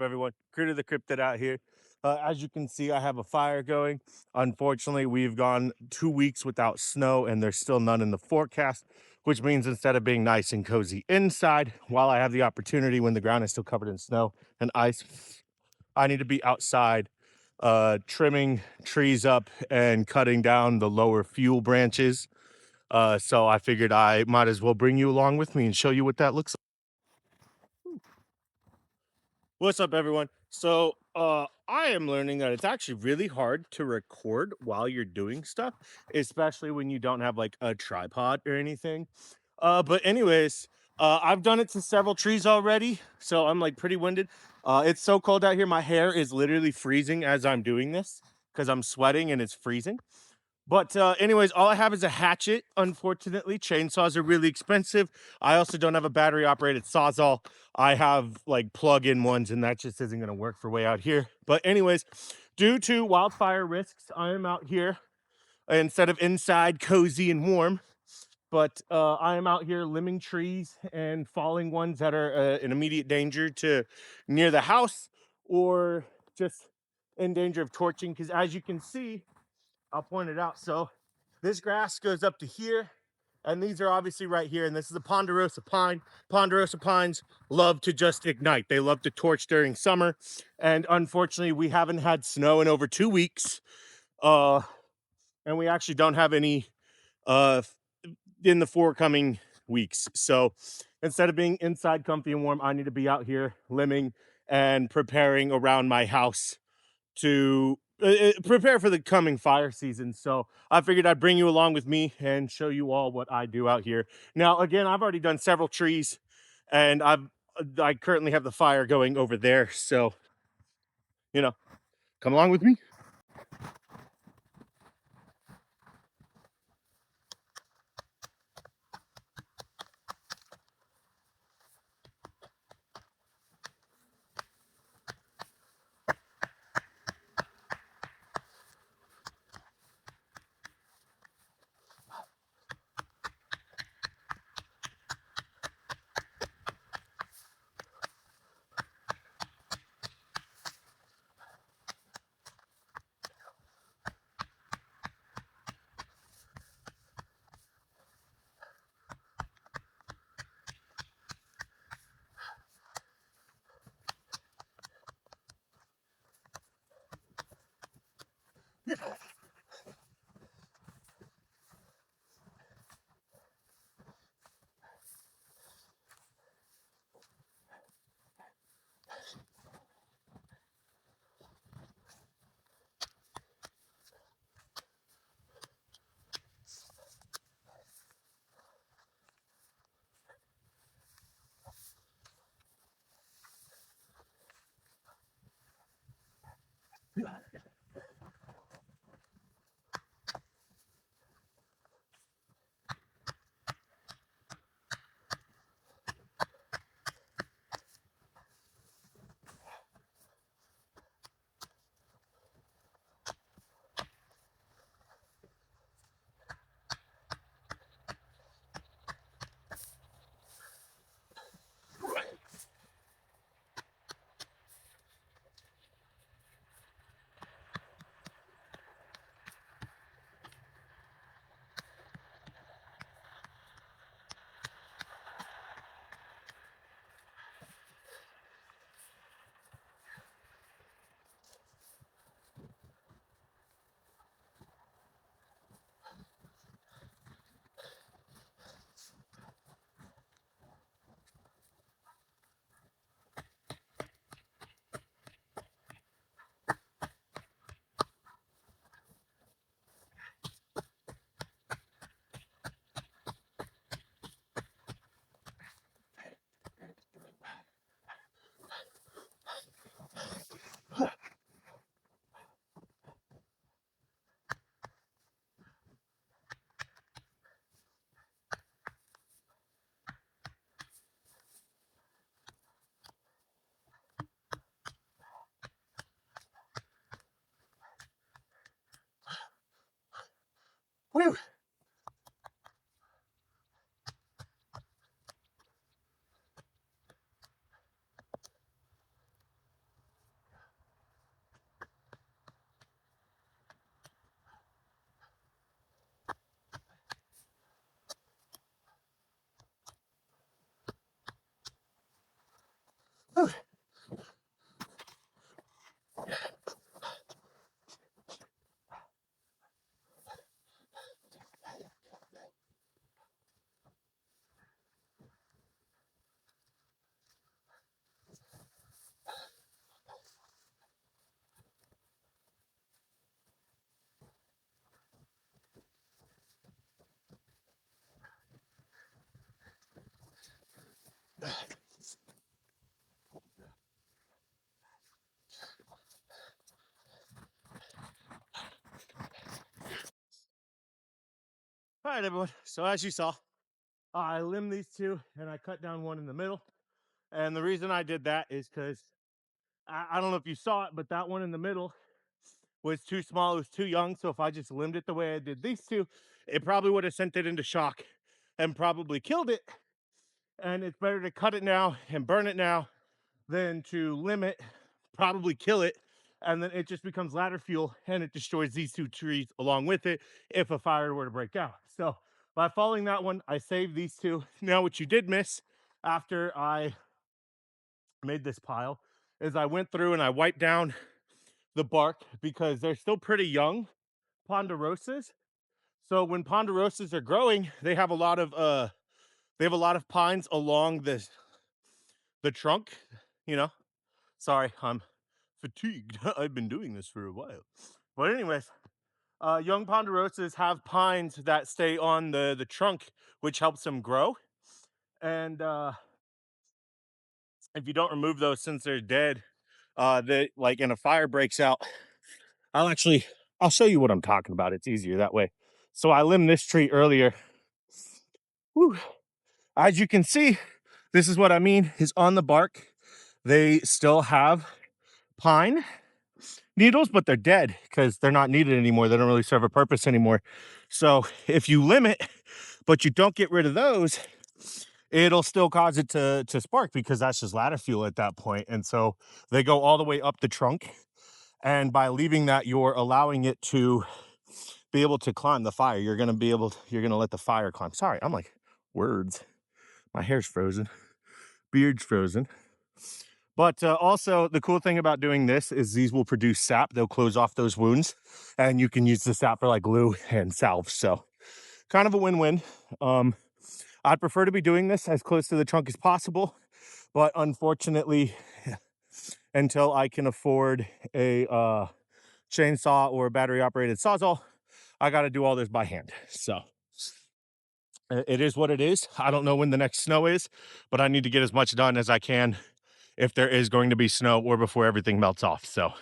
everyone? Critter the Cryptid out here. As you can see, I have a fire going. Unfortunately, we've gone 2 weeks without snow, and there's still none in the forecast, which means instead of being nice and cozy inside, while I have the opportunity when the ground is still covered in snow and ice, I need to be outside trimming trees up and cutting down the lower fuel branches. So I figured I might as well bring you along with me and show you what that looks like. What's up, everyone? I am learning that it's actually really hard to record while you're doing stuff, especially when you don't have like a tripod or anything. I've done it to several trees already, so I'm like pretty winded. It's so cold out here. My hair is literally freezing as I'm doing this because I'm sweating and it's freezing. All I have is a hatchet. Unfortunately, chainsaws are really expensive. I also don't have a battery operated Sawzall. I have like plug-in ones, and that just isn't going to work for way out here. Due to wildfire risks, I am out here instead of inside, cozy and warm. I am out here limbing trees and falling ones that are in immediate danger to near the house or just in danger of torching. Because as you can see, I'll point it out. So this grass goes up to here, and these are obviously right here. And this is a ponderosa pine. Ponderosa pines love to just ignite. They love to torch during summer. And unfortunately, we haven't had snow in over 2 weeks. And we actually don't have any uh, in the forthcoming weeks. So instead of being inside comfy and warm, I need to be out here limbing and preparing around my house to prepare for the coming fire season. So I figured I'd bring you along with me and show you all what I do out here. Now, again, I've already done several trees, and I currently have the fire going over there. So you know, come along with me. right, everyone. So as you saw, I limbed these two and I cut down one in the middle. And the reason I did that is because I don't know if you saw it, but that one in the middle was too small. It was too young. So if I just limbed it the way I did these two, it probably would have sent it into shock and probably killed it. And it's better to cut it now and burn it now than to limb it, probably kill it, and then it just becomes ladder fuel and it destroys these two trees along with it if a fire were to break out. So by following that one, I saved these two. Now, what you did miss after I made this pile is I went through and I wiped down the bark because they're still pretty young ponderosas. So when ponderosas are growing, they have a lot of pines along the trunk, you know. Sorry, I'm fatigued. I've been doing this for a while. But anyways, young ponderosas have pines that stay on the trunk, which helps them grow. And if you don't remove those since they're dead, they like and a fire breaks out. I'll show you what I'm talking about. It's easier that way. So I limbed this tree earlier. Whew. As you can see, this is what I mean is on the bark, they still have pine needles, but they're dead because they're not needed anymore. They don't really serve a purpose anymore. So if you limit, but you don't get rid of those, it'll still cause it to spark because that's just ladder fuel at that point. And so they go all the way up the trunk. And by leaving that, you're allowing it to be able to climb the fire. You're gonna let the fire climb. Sorry, I'm like words. My hair's frozen, beard's frozen. But also, the cool thing about doing this is these will produce sap. They'll close off those wounds, and you can use the sap for like glue and salve. So, kind of a win-win. I'd prefer to be doing this as close to the trunk as possible, but unfortunately, until I can afford a chainsaw or a battery-operated Sawzall, I got to do all this by hand. So, it is what it is. I don't know when the next snow is, but I need to get as much done as I can if there is going to be snow or before everything melts off. So,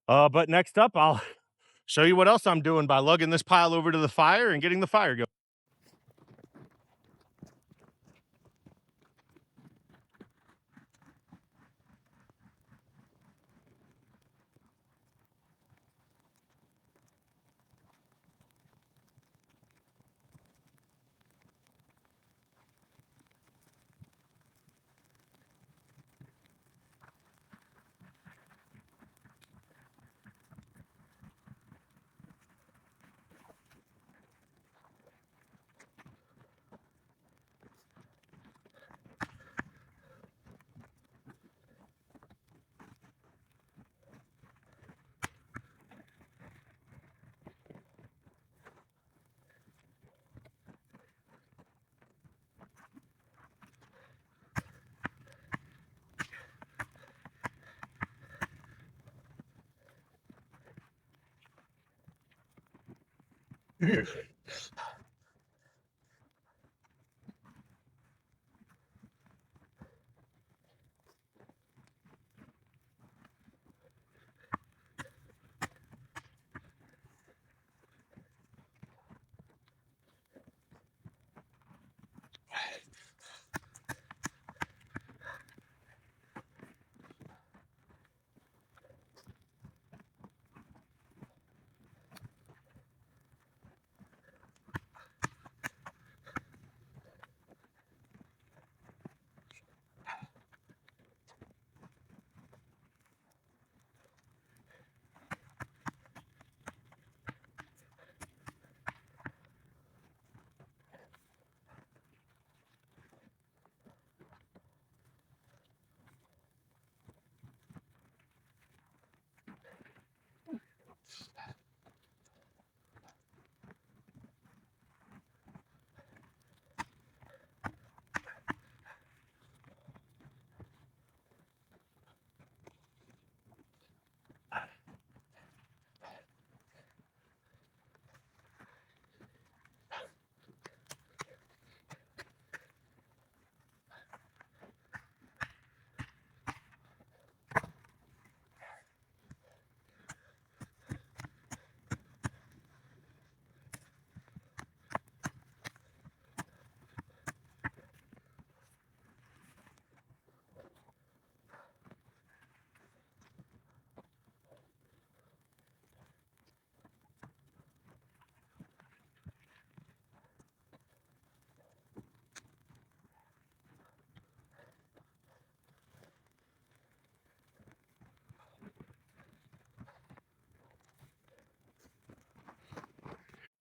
but next up, I'll show you what else I'm doing by lugging this pile over to the fire and getting the fire going.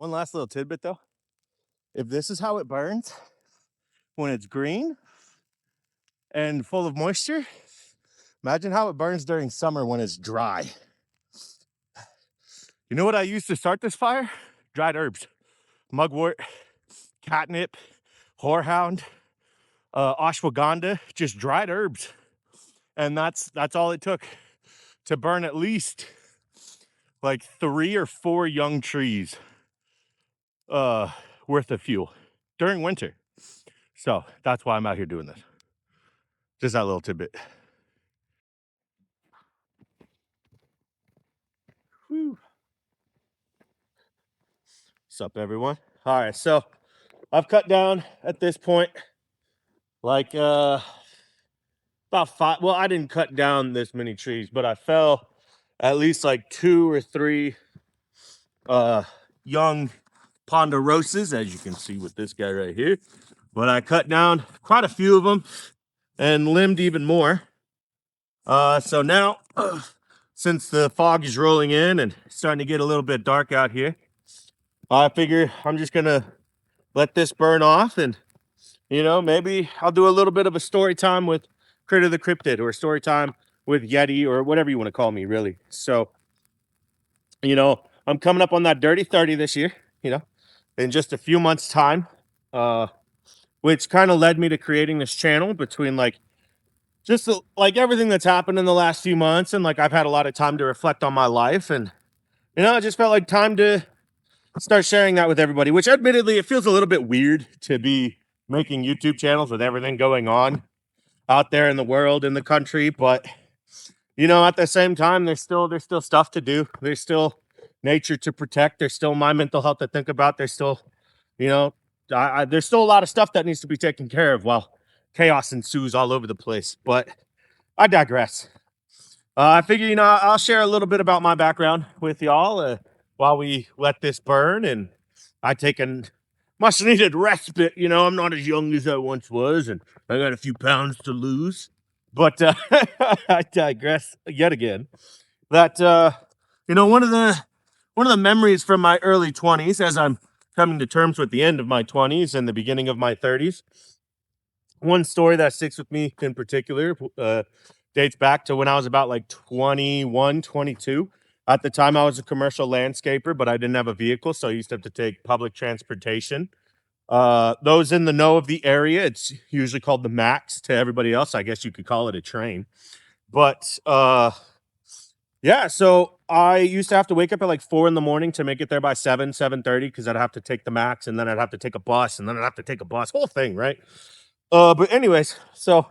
One last little tidbit though. If this is how it burns when it's green and full of moisture, imagine how it burns during summer when it's dry. You know what I used to start this fire? Dried herbs, mugwort, catnip, horehound, ashwagandha, just dried herbs. And that's all it took to burn at least like 3 or 4 young trees worth of fuel during winter. So that's why I'm out here doing this. Just that little tidbit. Whew. What's up, everyone? All right, so I've cut down at this point like about 5. Well, I didn't cut down this many trees, but I fell at least like 2 or 3 young ponderosas, as you can see with this guy right here. But I cut down quite a few of them and limbed even more. So now, since the fog is rolling in and starting to get a little bit dark out here, I figure I'm just gonna let this burn off, and maybe I'll do a little bit of a story time with Critter the Cryptid, or a story time with Yeti, or whatever you want to call me, really. So, I'm coming up on that dirty 30 this year, in just a few months' time, which kind of led me to creating this channel between like just like everything that's happened in the last few months, and like I've had a lot of time to reflect on my life, and I just felt like time to start sharing that with everybody, which admittedly it feels a little bit weird to be making YouTube channels with everything going on out there in the world, in the country, but at the same time there's still stuff to do. There's still nature to protect. There's still my mental health to think about. There's still there's still a lot of stuff that needs to be taken care of while chaos ensues all over the place. But I digress. I figure, I'll share a little bit about my background with y'all while we let this burn, and I take a much needed respite. I'm not as young as I once was, and I got a few pounds to lose. But I digress yet again. That one of the memories from my early 20s, as I'm coming to terms with the end of my 20s and the beginning of my 30s. One story that sticks with me in particular dates back to when I was about like 21, 22. At the time, I was a commercial landscaper, but I didn't have a vehicle, so I used to have to take public transportation. Those in the know of the area, it's usually called the Max. To everybody else, I guess you could call it a train. But yeah, so I used to have to wake up at like 4 in the morning to make it there by 7:30, because I'd have to take the Max, and then I'd have to take a bus, and then I'd have to take a bus, whole thing, right? But anyways, so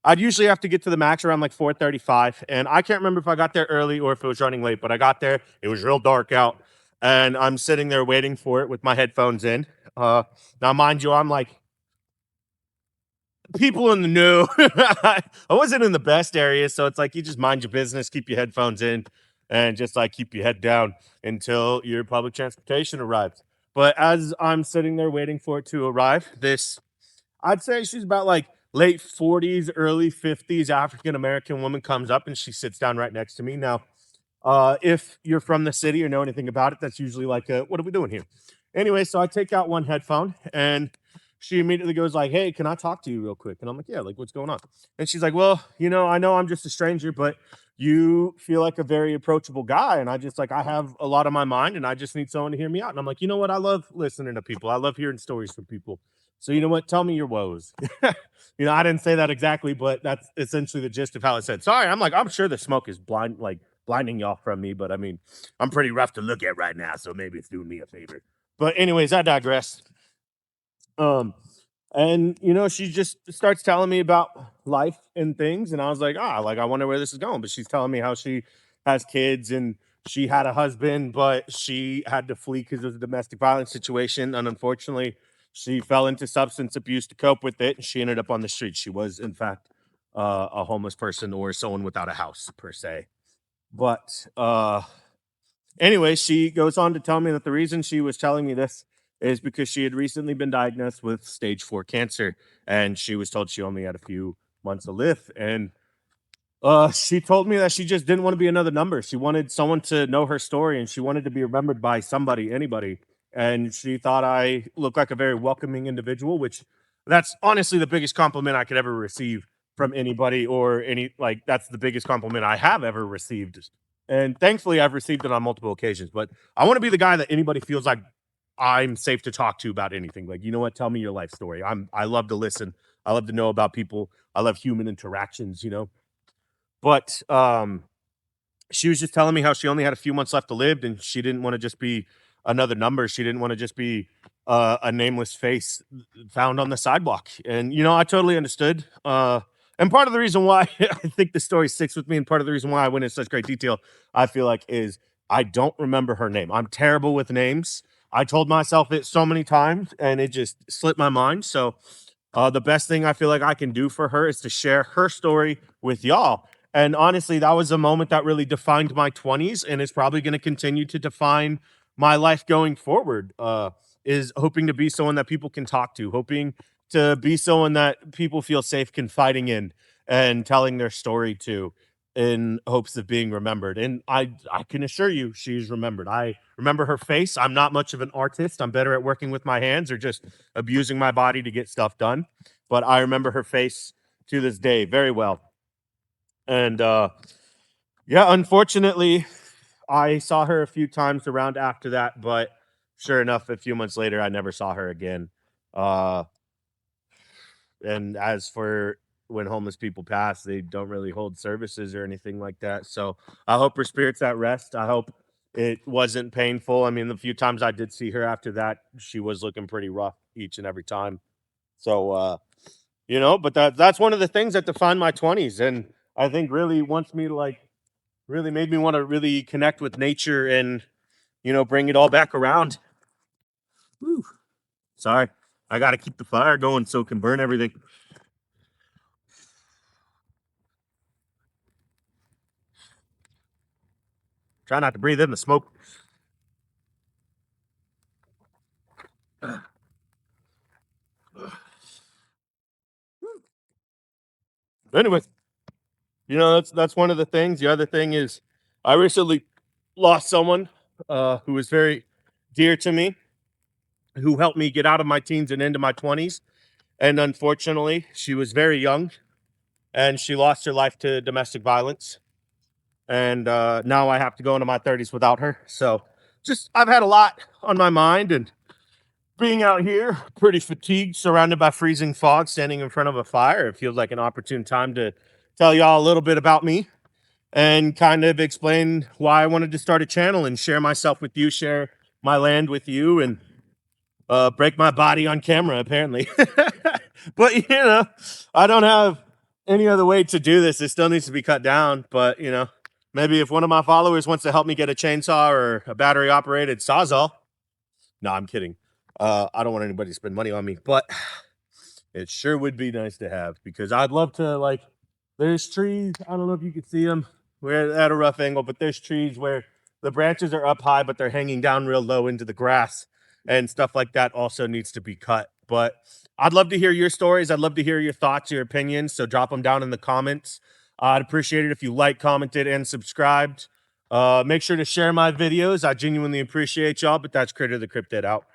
I'd usually have to get to the Max around like 4:35, and I can't remember if I got there early or if it was running late, but I got there. It was real dark out, and I'm sitting there waiting for it with my headphones in. Now, mind you, I'm like people in the know. I wasn't in the best area, so it's like you just mind your business, keep your headphones in, and just like keep your head down until your public transportation arrives. But as I'm sitting there waiting for it to arrive, I'd say she's about like late 40s, early 50s African American woman comes up and she sits down right next to me. Now, if you're from the city or know anything about it, that's usually like, what are we doing here? Anyway, so I take out one headphone, and she immediately goes like, "Hey, can I talk to you real quick?" And I'm like, "Yeah, like what's going on?" And she's like, "Well, I know I'm just a stranger, but you feel like a very approachable guy, and I have a lot on my mind, and I just need someone to hear me out." And I'm like, "You know what? I love listening to people. I love hearing stories from people. So you know what? Tell me your woes." I didn't say that exactly, but that's essentially the gist of how it said. Sorry, I'm sure the smoke is blinding y'all from me, but I mean, I'm pretty rough to look at right now, so maybe it's doing me a favor. But anyways, I digress. And she just starts telling me about life and things, and I was like, like I wonder where this is going. But she's telling me how she has kids, and she had a husband, but she had to flee because of the domestic violence situation, and unfortunately, she fell into substance abuse to cope with it, and she ended up on the street. She was, in fact, a homeless person, or someone without a house per se. But anyway, she goes on to tell me that the reason she was telling me this is because she had recently been diagnosed with stage 4 cancer, and she was told she only had a few months to live. And she told me that she just didn't want to be another number. She wanted someone to know her story, and she wanted to be remembered by somebody, anybody. and she thought I looked like a very welcoming individual, which that's honestly the biggest compliment I could ever receive from anybody or any like that's the biggest compliment I have ever received. And thankfully I've received it on multiple occasions, but I want to be the guy that anybody feels like I'm safe to talk to about anything. Like, you know what? Tell me your life story. I love to listen. I love to know about people. I love human interactions, you know. But she was just telling me how she only had a few months left to live and she didn't want to just be another number. She didn't want to just be a nameless face found on the sidewalk. And you know, I totally understood. And part of the reason why I think the story sticks with me, and part of the reason why I went in such great detail, I feel like, is I don't remember her name. I'm terrible with names. I told myself it so many times, and it just slipped my mind. So the best thing I feel like I can do for her is to share her story with y'all. And honestly, that was a moment that really defined my 20s and is probably going to continue to define my life going forward. Is hoping to be someone that people can talk to, hoping to be someone that people feel safe confiding in and telling their story to in hopes of being remembered. And I can assure you she's remembered. I remember her face. I'm not much of an artist. I'm better at working with my hands or just abusing my body to get stuff done. But I remember her face to this day very well. And yeah, unfortunately, I saw her a few times around after that, but sure enough, a few months later, I never saw her again. Uh, and as for when homeless people pass, they don't really hold services or anything like that. So I hope her spirit's at rest. I hope it wasn't painful. I mean, the few times I did see her after that, she was looking pretty rough each and every time. So you know, but that's one of the things that defined my 20s, and I think really wants me to like really made me want to really connect with nature and you know bring it all back around. Whew. Sorry, I got to keep the fire going so it can burn everything. Try not to breathe in the smoke. Anyway, you know that's one of the things. The other thing is, I recently lost someone who was very dear to me, who helped me get out of my teens and into my 20s. And unfortunately, she was very young, and she lost her life to domestic violence. And now I have to go into my 30s without her. So just I've had a lot on my mind, and being out here pretty fatigued, surrounded by freezing fog, standing in front of a fire, it feels like an opportune time to tell y'all a little bit about me and kind of explain why I wanted to start a channel and share myself with you, share my land with you, and break my body on camera, apparently. But you know, I don't have any other way to do this. It still needs to be cut down. But you know, maybe if one of my followers wants to help me get a chainsaw or a battery operated Sawzall. No, I'm kidding. I don't want anybody to spend money on me, but it sure would be nice to have because I'd love to like. There's trees. I don't know if you can see them. We're at a rough angle, but there's trees where the branches are up high, but they're hanging down real low into the grass, and stuff like that also needs to be cut. But I'd love to hear your stories. I'd love to hear your thoughts, your opinions. So drop them down in the comments. I'd appreciate it if you like, commented, and subscribed. Make sure to share my videos. I genuinely appreciate y'all. But that's Critter the Cryptid out.